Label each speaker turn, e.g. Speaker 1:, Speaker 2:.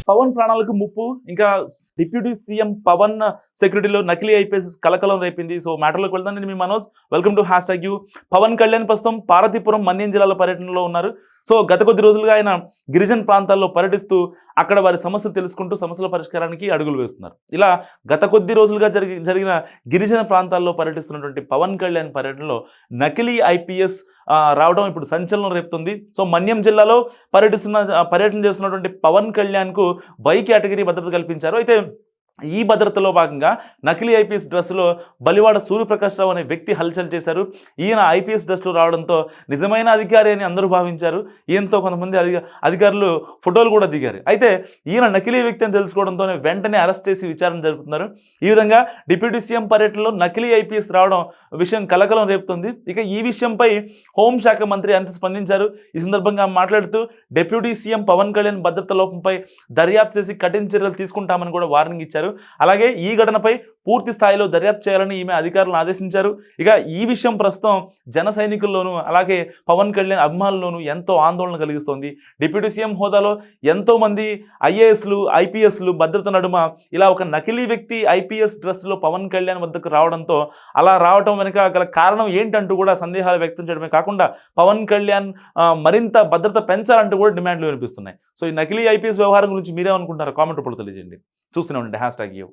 Speaker 1: పవన్ ప్రాణాలకు ముప్పు. ఇంకా డిప్యూటీ సీఎం పవన్ సెక్యూరిటీలో నకిలీ ఐపీఎస్ కలకలం రేపింది. సో మ్యాటర్లోకి వెళ్దాం. నేను మీ మనోజ్. వెల్కమ్ టు #యూ. పవన్ కళ్యాణ్ ప్రస్తుతం పార్వతీపురం మన్యం జిల్లాల పర్యటనలో ఉన్నారు. సో గత కొద్ది రోజులుగా ఆయన గిరిజన ప్రాంతాల్లో పర్యటిస్తూ అక్కడ వారి సమస్యలు తెలుసుకుంటూ సమస్యల పరిష్కారానికి అడుగులు వేస్తున్నారు. ఇలా గత కొద్ది రోజులుగా జరిగిన గిరిజన ప్రాంతాల్లో పర్యటిస్తున్నటువంటి పవన్ కళ్యాణ్ పర్యటనలో నకిలీ ఐపీఎస్ రావడం ఇప్పుడు సంచలనం రేపుతుంది. సో మన్యం జిల్లాలో పర్యటన చేస్తున్నటువంటి పవన్ కళ్యాణ్కు వై కేటగిరీ భద్రత కల్పించారు. అయితే ఈ భద్రతలో భాగంగా నకిలీ ఐపీఎస్ డ్రెస్సులో బలివాడ సూర్యప్రకాష్ రావు అనే వ్యక్తి హల్చల్ చేశారు. ఈయన ఐపీఎస్ డ్రెస్లో రావడంతో నిజమైన అధికారి అని అందరూ భావించారు. ఈయనతో కొంతమంది అధికారులు ఫోటోలు కూడా దిగారు. అయితే ఈయన నకిలీ వ్యక్తి అని తెలుసుకోవడంతో వెంటనే అరెస్ట్ చేసి విచారణ జరుపుతున్నారు. ఈ విధంగా డిప్యూటీ సీఎం పర్యటనలో నకిలీ ఐపీఎస్ రావడం విషయం కలకలం రేపుతుంది. ఇక ఈ విషయంపై హోంశాఖ మంత్రి అంత స్పందించారు. ఈ సందర్భంగా మాట్లాడుతూ డిప్యూటీ సీఎం పవన్ కళ్యాణ్ భద్రత లోపంపై దర్యాప్తు చేసి కఠిన చర్యలు తీసుకుంటామని కూడా వార్నింగ్ ఇచ్చారు. అలాగే ఈ ఘటనపై పూర్తి స్థాయిలో దర్యాప్తు చేయాలని ఈమె అధికారులను ఆదేశించారు. ఇక ఈ విషయం ప్రస్తుతం జన సైనికుల్లోనూ అలాగే పవన్ కళ్యాణ్ అభిమానుల్లోనూ ఎంతో ఆందోళన కలిగిస్తోంది. డిప్యూటీ సీఎం హోదాలో ఎంతోమంది ఐఏఎస్లు ఐపీఎస్లు భద్రత నడుమ ఇలా ఒక నకిలీ వ్యక్తి ఐపీఎస్ డ్రెస్లో పవన్ కళ్యాణ్ వద్దకు రావడంతో అలా రావడం వెనుక గల కారణం ఏంటంటూ కూడా సందేహాలు వ్యక్తం చేయడమే కాకుండా పవన్ కళ్యాణ్ మరింత భద్రత పెంచాలంటూ కూడా డిమాండ్లు వినిపిస్తున్నాయి. సో ఈ నకిలీ ఐపీఎస్ వ్యవహారం గురించి మీరేమనుకుంటారో కామెంట్ రూపంలో తెలియజేయండి. చూస్తూనే ఉండండి #యూ.